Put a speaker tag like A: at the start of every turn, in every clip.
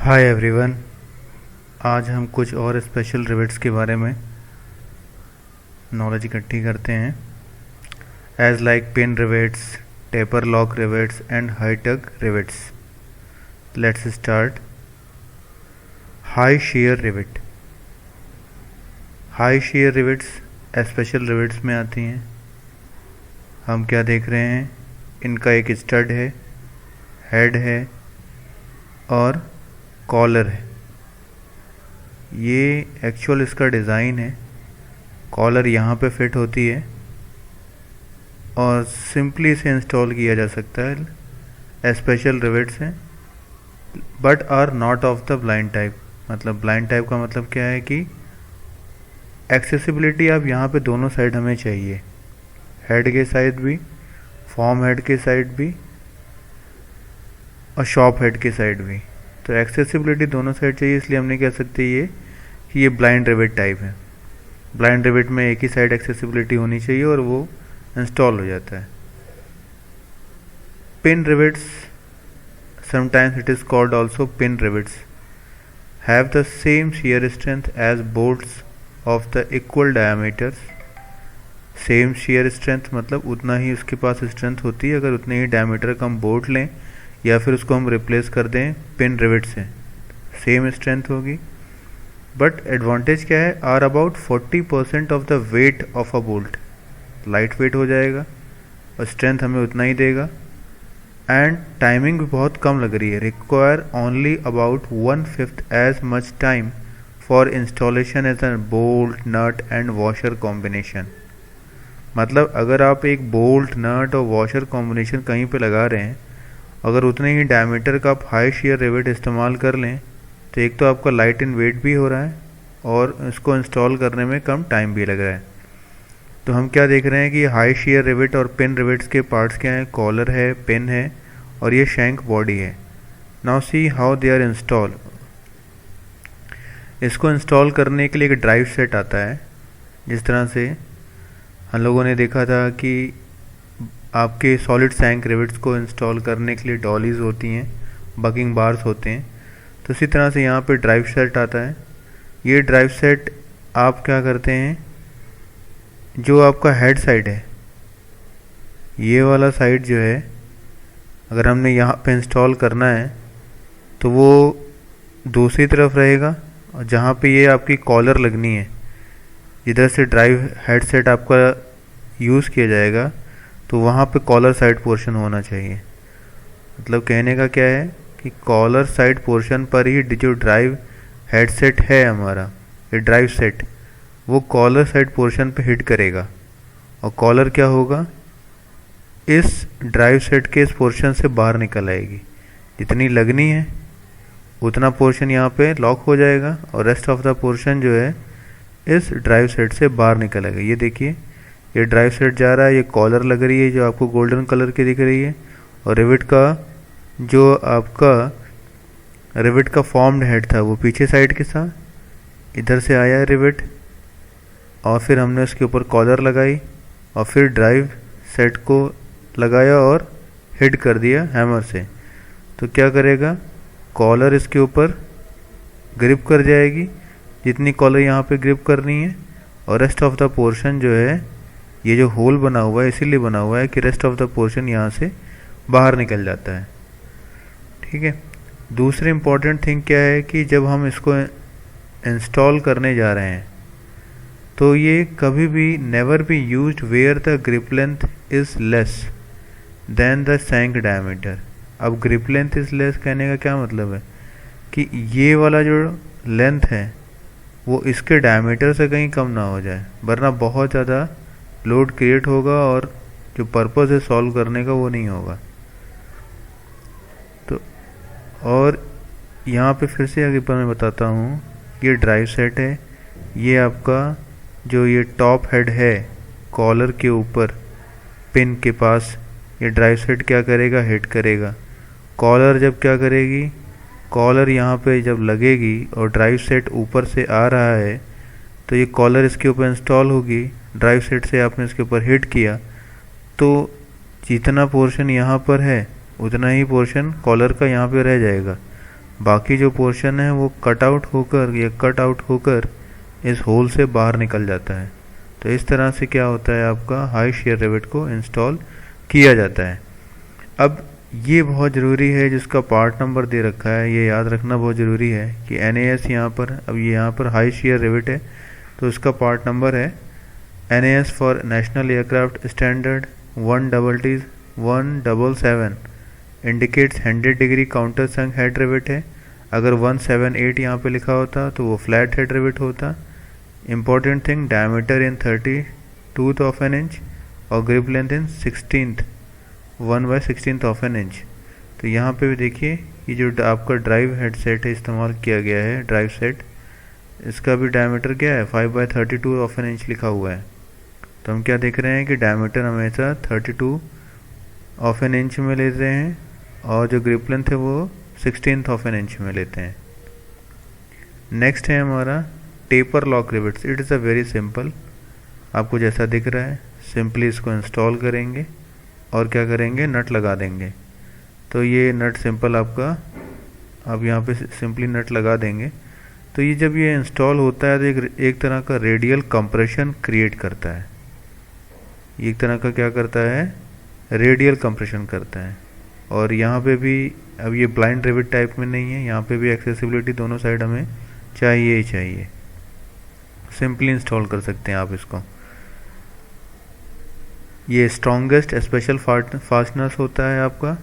A: Hi everyone. आज हम कुछ और स्पेशल रिवेट्स के बारे में नॉलेज इकट्ठी करते हैं। As like pin rivets, taper lock rivets and high tug rivets. Let's start. High shear rivet. High shear rivets special rivets में आती हैं। हम क्या देख रहे हैं, इनका एक स्टड है, हेड है और कॉलर है। ये एक्चुअल इसका डिज़ाइन है। कॉलर यहाँ पे फिट होती है और सिंपली इसे इंस्टॉल किया जा सकता है। स्पेशल रिवेट्स हैं but are not of the blind type. मतलब ब्लाइंड टाइप का मतलब क्या है कि एक्सेसिबिलिटी आप यहाँ पे दोनों साइड हमें चाहिए, हेड के साइड भी, फॉर्म हेड के साइड भी और शॉप हेड के साइड भी। तो एक्सेसिबिलिटी दोनों साइड चाहिए, इसलिए हमने कह सकते हैं कि ये ब्लाइंड रिवेट टाइप है। ब्लाइंड रिवेट में एक ही साइड एक्सेसिबिलिटी होनी चाहिए और वो इंस्टॉल हो जाता है। Pin rivets, sometimes it is called also pin rivets, have the same shear strength as bolts of the equal diameters। Same shear strength मतलब उतना ही उसके पास स्ट्रेंथ होती है अगर उतने ही डायमीटर का हम बोल्ट लें या फिर उसको हम रिप्लेस कर दें पिन रिवेट से, सेम स्ट्रेंथ होगी। बट एडवांटेज क्या है, are about 40% of the weight of a bolt. Light weight हो जाएगा और स्ट्रेंथ हमें उतना ही देगा। एंड टाइमिंग भी बहुत कम लग रही है, require only about 1/5 as much time for installation as a bolt nut and washer combination. मतलब अगर आप एक बोल्ट नट और वॉशर कॉम्बिनेशन कहीं पे लगा रहे हैं, अगर उतने ही डायमीटर का आप हाई शेयर रिवेट इस्तेमाल कर लें तो एक तो आपका लाइट इन वेट भी हो रहा है और इसको इंस्टॉल करने में कम टाइम भी लग रहा है। तो हम क्या देख रहे हैं कि हाई शेयर रिवेट और पिन रिवेट्स के पार्ट्स क्या हैं, कॉलर है, पिन है और ये शैंक बॉडी है। Now see how they are install. इसको इंस्टॉल करने के लिए एक ड्राइव सेट आता है। जिस तरह से हम लोगों ने देखा था कि आपके सॉलिड शैंक रिवेट्स को इंस्टॉल करने के लिए डॉलीज होती हैं, बकिंग बार्स होते हैं, तो इसी तरह से यहाँ पे ड्राइव सेट आता है। ये ड्राइव सेट आप क्या करते हैं, जो आपका हेड साइड है, ये वाला साइड जो है अगर हमने यहाँ पे इंस्टॉल करना है तो वो दूसरी तरफ रहेगा और जहाँ पे ये आपकी कॉलर लगनी है, जिधर से ड्राइव हेड सेट आपका यूज़ किया जाएगा, तो वहाँ पे कॉलर साइड पोर्शन होना चाहिए। मतलब कहने का क्या है कि कॉलर साइड पोर्शन पर ही जो ड्राइव हेडसेट है हमारा, ये ड्राइव सेट, वो कॉलर साइड पोर्शन पे हिट करेगा और कॉलर क्या होगा, इस ड्राइव सेट के इस पोर्शन से बाहर निकल आएगी। जितनी लगनी है उतना पोर्शन यहाँ पे लॉक हो जाएगा और रेस्ट ऑफ द पोर्शन जो है इस ड्राइव सेट से बाहर निकल आएगा। ये देखिए, ये ड्राइव सेट जा रहा है, ये कॉलर लग रही है जो आपको गोल्डन कलर की दिख रही है, और रिवेट का जो आपका रिवेट का फॉर्म्ड हेड था वो पीछे साइड के साथ इधर से आया है रिवेट, और फिर हमने उसके ऊपर कॉलर लगाई और फिर ड्राइव सेट को लगाया और हिट कर दिया हैमर से। तो क्या करेगा, कॉलर इसके ऊपर ग्रिप कर जाएगी, जितनी कॉलर यहाँ पे ग्रिप करनी है, और रेस्ट ऑफ द पोर्शन जो है, ये जो होल बना हुआ है इसीलिए बना हुआ है कि रेस्ट ऑफ द पोर्शन यहाँ से बाहर निकल जाता है। ठीक है। दूसरी इम्पॉर्टेंट थिंग क्या है कि जब हम इसको इंस्टॉल करने जा रहे हैं तो ये कभी भी never be used where the grip length is less than the shank diameter. अब ग्रिप लेंथ इज़ लेस कहने का क्या मतलब है कि ये वाला जो लेंथ है वो इसके डायमीटर से कहीं कम ना हो जाए, वरना बहुत ज़्यादा लोड क्रिएट होगा और जो पर्पज़ है सॉल्व करने का वो नहीं होगा। तो और यहाँ पे फिर से आगे पर मैं बताता हूँ, ये ड्राइव सेट है, ये आपका जो ये टॉप हेड है कॉलर के ऊपर पिन के पास, ये ड्राइव सेट क्या करेगा, हिट करेगा। कॉलर जब क्या करेगी, कॉलर यहाँ पे जब लगेगी और ड्राइव सेट ऊपर से आ रहा है तो ये कॉलर इसके ऊपर इंस्टॉल होगी। ड्राइव सेट से आपने इसके ऊपर हिट किया तो जितना पोर्शन यहाँ पर है उतना ही पोर्शन कॉलर का यहाँ पे रह जाएगा, बाकी जो पोर्शन है वो कट आउट होकर इस होल से बाहर निकल जाता है। तो इस तरह से क्या होता है, आपका हाई शियर रिवेट को इंस्टॉल किया जाता है। अब ये बहुत ज़रूरी है, जिसका पार्ट नंबर दे रखा है ये याद रखना बहुत ज़रूरी है कि NAS यहाँ पर, अब ये यहाँ पर हाई शियर रिवेट है तो इसका पार्ट नंबर है NAS for national aircraft standard 177 indicates 100 degree counter sunk head rivet है। अगर 178 यहाँ पे लिखा होता तो वो फ्लैट हेड रिवेट होता। Important thing, diameter in 32th of an inch और grip length in 1/16 of an inch. तो यहाँ पे भी देखिए ये जो आपका ड्राइव हेड सेट है इस्तेमाल किया गया है, ड्राइव सेट, इसका भी डायमीटर क्या है 5/32 ऑफ एन इंच लिखा हुआ है। तो हम क्या देख रहे हैं कि डायमीटर हमेशा 32 ऑफ एन इंच में लेते हैं और जो ग्रिप लेंथ है वो 16th ऑफ एन इंच में लेते हैं। नेक्स्ट है हमारा taper lock rivets. It is a very simple, आपको जैसा दिख रहा है सिंपली इसको इंस्टॉल करेंगे और क्या करेंगे, नट लगा देंगे। तो ये नट सिंपल आपका, आप यहाँ पे सिंपली नट लगा देंगे। तो ये जब ये इंस्टॉल होता है तो एक तरह का रेडियल कंप्रेशन क्रिएट करता है। एक तरह का क्या करता है, रेडियल कंप्रेशन करता है। और यहाँ पे भी, अब ये ब्लाइंड रिवेट टाइप में नहीं है, यहाँ पे भी एक्सेसिबिलिटी दोनों साइड हमें चाहिए ही चाहिए। सिंपली इंस्टॉल कर सकते हैं आप इसको। ये स्ट्रॉन्गेस्ट स्पेशल फास्टनर्स होता है आपका,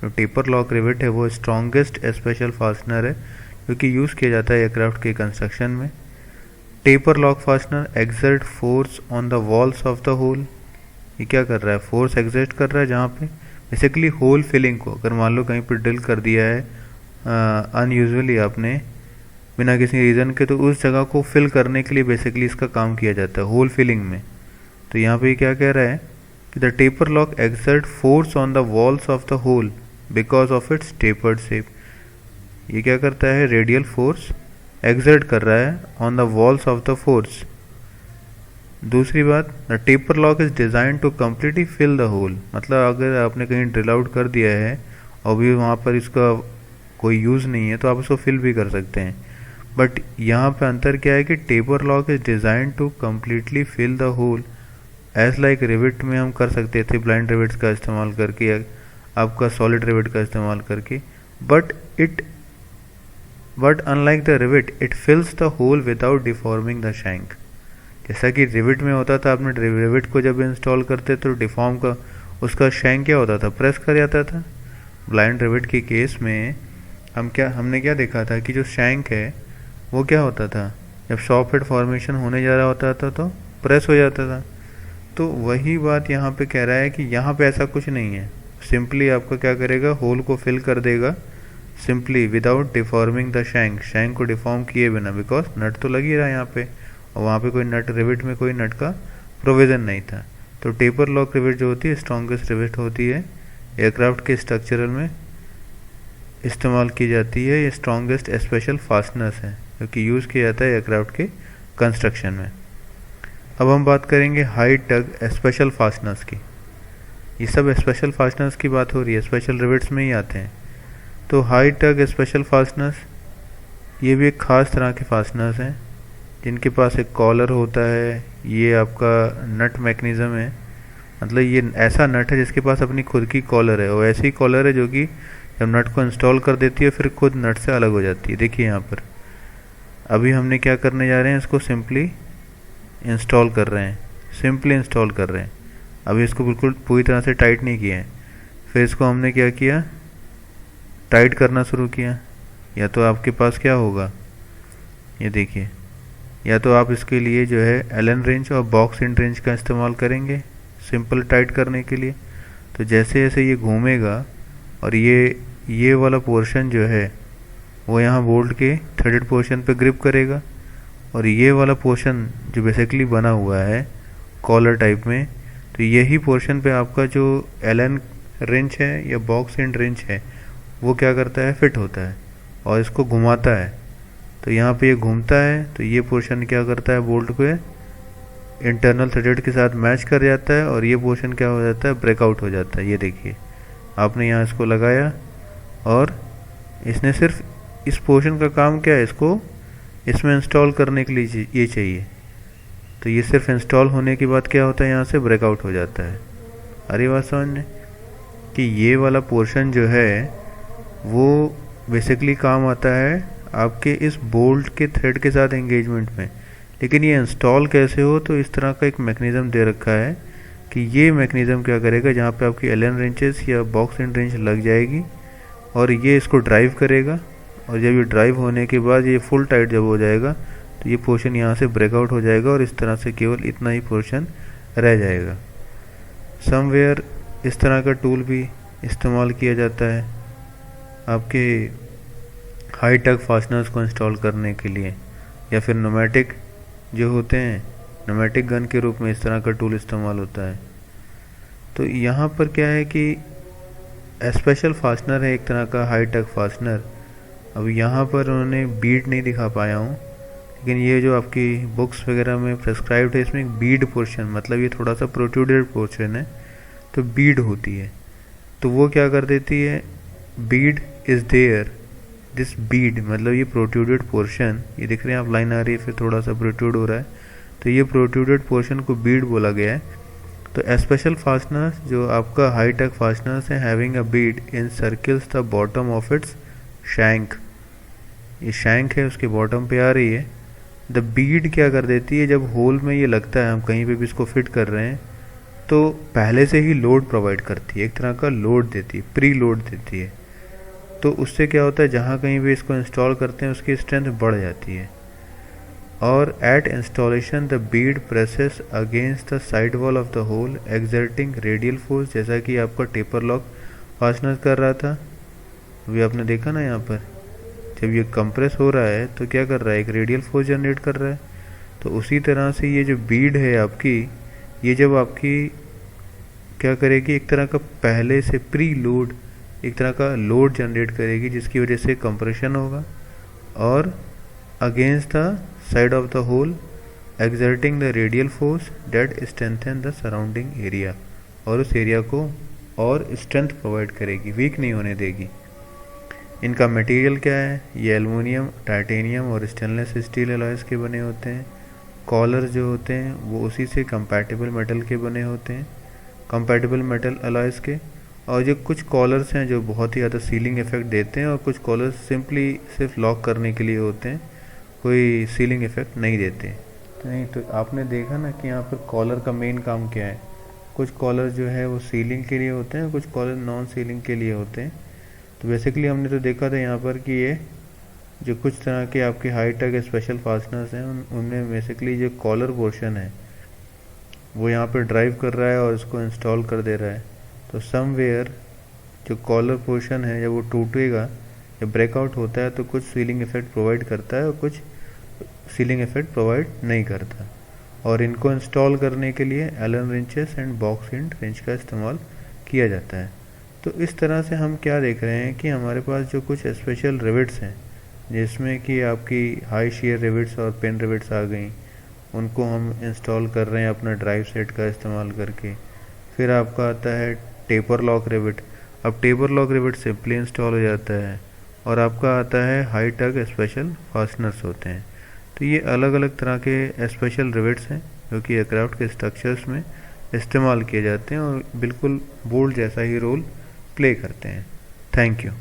A: जो टेपर लॉक रिवेट है वो स्ट्रॉन्गेस्ट स्पेशल फास्टनर है क्योंकि यूज़ किया जाता है एयरक्राफ्ट के कंस्ट्रक्शन में। Taper lock fastener exert force on the walls of the hole. ये क्या कर रहा है, फोर्स एग्जर्ट कर रहा है जहाँ पे बेसिकली होल फिलिंग को, अगर मान लो कहीं पर ड्रिल कर दिया है अनयूजुअली आपने बिना किसी रीज़न के, तो उस जगह को फिल करने के लिए बेसिकली इसका काम किया जाता है होल फिलिंग में। तो यहाँ पे क्या कह रहा है कि the taper lock exert force on the walls of the hole because of its tapered shape. ये क्या करता है, रेडियल फोर्स एक्सर्ट कर रहा है on the walls of the force. दूसरी बात, the taper lock is design to completely fill the hole. मतलब अगर आपने कहीं ड्रिल आउट कर दिया है और भी वहाँ पर इसका कोई यूज़ नहीं है तो आप इसको फिल भी कर सकते हैं। बट यहाँ पे अंतर क्या है कि taper lock is design to completely fill the hole. As like rivet में हम कर सकते थे ब्लाइंड रिवेट्स का इस्तेमाल करके या आपका सॉलिड रिवेट का इस्तेमाल करके, but unlike the rivet it fills the hole without deforming the shank. जैसा कि रिवेट में होता था, आपने रिवेट को जब इंस्टॉल करते तो डिफॉर्म का उसका शैंक क्या होता था, प्रेस कर जाता था। ब्लाइंड रिवेट के केस में हमने क्या देखा था कि जो शैंक है वो क्या होता था, जब सॉफ्ट हेड फॉर्मेशन होने जा रहा होता था तो प्रेस हो जाता था। तो वही बात यहाँ पे कह रहा है कि यहाँ पे ऐसा कुछ नहीं है, सिंपली आपका क्या करेगा, होल को फिल कर देगा simply without deforming the shank को डिफॉर्म किए बिना, बिकॉज नट तो लग ही रहा है यहाँ पे और वहाँ पे कोई नट, रिवेट में कोई नट का प्रोविज़न नहीं था। तो टेपर लॉक रिवेट जो होती है स्ट्रॉन्गेस्ट रिवेट होती है, एयरक्राफ्ट के स्ट्रक्चरल में इस्तेमाल की जाती है। ये स्ट्रॉन्गेस्ट स्पेशल फास्टनर्स है क्योंकि यूज़ किया जाता है एयरक्राफ्ट के कंस्ट्रक्शन में। अब हम बात करेंगे हाई टग स्पेशल फास्टनर्स की। ये सब स्पेशल फास्टनर्स की बात हो रही है, स्पेशल रिवेट्स में ही आते हैं। तो हाई टग स्पेशल फास्टनर्स, ये भी एक ख़ास तरह के फास्टनर्स हैं जिनके पास एक कॉलर होता है। ये आपका नट मैकेनिज़्म है, मतलब ये ऐसा नट है जिसके पास अपनी खुद की कॉलर है और ऐसी कॉलर है जो कि जब नट को इंस्टॉल कर देती है फिर खुद नट से अलग हो जाती है। देखिए यहाँ पर अभी हमने क्या करने जा रहे हैं, इसको सिंपली इंस्टॉल कर रहे हैं, सिंपली इंस्टॉल कर रहे हैं। अभी इसको बिल्कुल पूरी तरह से टाइट नहीं किया है, फिर इसको हमने क्या किया, टाइट करना शुरू किया। या तो आपके पास क्या होगा, ये देखिए, या तो आप इसके लिए जो है एलन रेंच और बॉक्स एंड रेंच का इस्तेमाल करेंगे सिंपल टाइट करने के लिए। तो जैसे जैसे ये घूमेगा और ये वाला पोर्शन जो है वो यहाँ बोल्ट के थ्रेडेड पोर्शन पे ग्रिप करेगा और ये वाला पोर्शन जो बेसिकली बना हुआ है कॉलर टाइप में, तो यही पोर्शन पे आपका जो एलन रेंच है या बॉक्स एंड रेंच है वो क्या करता है, फिट होता है और इसको घुमाता है। तो यहाँ पे ये घूमता है तो ये पोर्शन क्या करता है, बोल्ट को इंटरनल थ्रेडेड के साथ मैच कर जाता है और ये पोर्शन क्या हो जाता है, ब्रेकआउट हो जाता है। ये देखिए आपने यहाँ इसको लगाया और इसने सिर्फ इस पोर्शन का काम क्या है, इसको इसमें इंस्टॉल करने के लिए ये चाहिए। तो ये सिर्फ इंस्टॉल होने के बाद क्या होता है, यहाँ से ब्रेकआउट हो जाता है। अरे बात समझने कि ये वाला पोर्शन जो है वो बेसिकली काम आता है आपके इस बोल्ट के थ्रेड के साथ एंगेजमेंट में। लेकिन ये इंस्टॉल कैसे हो, तो इस तरह का एक मैकेनिज़्म दे रखा है कि ये मैकेनिज़्म क्या करेगा, जहाँ पे आपकी एलन रेंचेस या बॉक्स एंड रेंच लग जाएगी और ये इसको ड्राइव करेगा, और जब ये ड्राइव होने के बाद ये फुल टाइट जब हो जाएगा तो ये पोर्शन यहाँ से ब्रेकआउट हो जाएगा और इस तरह से केवल इतना ही पोर्शन रह जाएगा। समवेयर इस तरह का टूल भी इस्तेमाल किया जाता है आपके हाई टग फास्टनर्स को इंस्टॉल करने के लिए, या फिर न्यूमेटिक जो होते हैं न्यूमेटिक गन के रूप में इस तरह का टूल इस्तेमाल होता है। तो यहाँ पर क्या है कि स्पेशल फास्टनर है एक तरह का हाई टग फास्टनर। अब यहाँ पर उन्होंने बीड नहीं दिखा पाया हूँ, लेकिन ये जो आपकी बुक्स वगैरह में प्रेस्क्राइब्ड है इसमें एक बीड पोर्शन, मतलब ये थोड़ा सा प्रोट्रूडेड पोर्शन है तो बीड होती है। तो वो क्या कर देती है, bead is there, this bead मतलब ये प्रोट्रूडेड पोर्शन, ये दिख रहे हैं आप, लाइन आ रही है फिर थोड़ा सा प्रोट्रूड हो रहा है, तो ये प्रोट्रूडेड पोर्शन को बीड बोला गया है। तो स्पेशल फास्टनर जो आपका हाई टेक फास्टनर्स है having a Beed in circles the bottom of its shank, ये शैंक है उसके बॉटम पे आ रही है। द बीड क्या कर देती है, जब होल में ये लगता है हम कहीं पे भी इसको फिट कर रहे हैं तो पहले से ही लोड प्रोवाइड करती है, एक तरह का लोड देती है, प्री लोड देती है। तो उससे क्या होता है, जहाँ कहीं भी इसको इंस्टॉल करते हैं उसकी स्ट्रेंथ बढ़ जाती है। और at installation the bead presses against the side wall of the hole exerting radial force, जैसा कि आपका टेपर लॉक फास्टनर कर रहा था, अभी आपने देखा ना, यहाँ पर जब ये कंप्रेस हो रहा है तो क्या कर रहा है, एक रेडियल फोर्स जनरेट कर रहा है। तो उसी तरह से ये जो बीड है आपकी, ये जब आपकी क्या करेगी, एक तरह का पहले से प्री लोड, एक तरह का लोड जनरेट करेगी जिसकी वजह से कंप्रेशन होगा, और against the side of the hole exerting the radial force that strengthen the surrounding area, और उस एरिया को और स्ट्रेंथ प्रोवाइड करेगी, वीक नहीं होने देगी। इनका मटेरियल क्या है, ये एल्युमिनियम, टाइटेनियम और स्टेनलेस स्टील अलॉयज़ के बने होते हैं। कॉलर जो होते हैं वो उसी से कंपैटिबल मेटल के बने होते हैं, कंपैटिबल मेटल अलॉयज़ के। और जो कुछ कॉलर्स हैं जो बहुत ही ज़्यादा सीलिंग इफेक्ट देते हैं, और कुछ कॉलर्स सिंपली सिर्फ लॉक करने के लिए होते हैं, कोई सीलिंग इफेक्ट नहीं देते। नहीं तो आपने देखा ना कि यहाँ पर कॉलर का मेन काम क्या है, कुछ कॉलर जो है वो सीलिंग के लिए होते हैं, कुछ कॉलर नॉन सीलिंग के लिए होते हैं। तो बेसिकली हमने तो देखा था यहाँ पर कि ये जो कुछ तरह के आपके हाई टेक स्पेशल फास्टनर्स हैं उनमें बेसिकली जो कॉलर पोर्शन है वो यहाँ पर ड्राइव कर रहा है और इसको इंस्टॉल कर दे रहा है। तो समवेयर जो कॉलर पोर्शन है जब वो टूटेगा या ब्रेकआउट होता है तो कुछ सीलिंग इफेक्ट प्रोवाइड करता है और कुछ सीलिंग इफेक्ट प्रोवाइड नहीं करता। और इनको इंस्टॉल करने के लिए Allen wrenches and box end wrench का इस्तेमाल किया जाता है। तो इस तरह से हम क्या देख रहे हैं कि हमारे पास जो कुछ स्पेशल रिविट्स हैं, जिसमें कि आपकी हाई शेयर रिविट्स और पेन रिविट्स आ गई, उनको हम इंस्टॉल कर रहे हैं अपना ड्राइव सेट का इस्तेमाल करके। फिर आपका आता है टेपर लॉक रिविट। अब taper lock rivet simply install हो जाता है। और आपका आता है हाई टग स्पेशल फास्टनर्स होते हैं। तो ये अलग अलग तरह के स्पेशल रिविट्स हैं जो कि एयरक्राफ्ट के स्ट्रक्चर्स में इस्तेमाल किए जाते हैं और बिल्कुल बोल्ट जैसा ही रोल प्ले करते हैं। Thank you.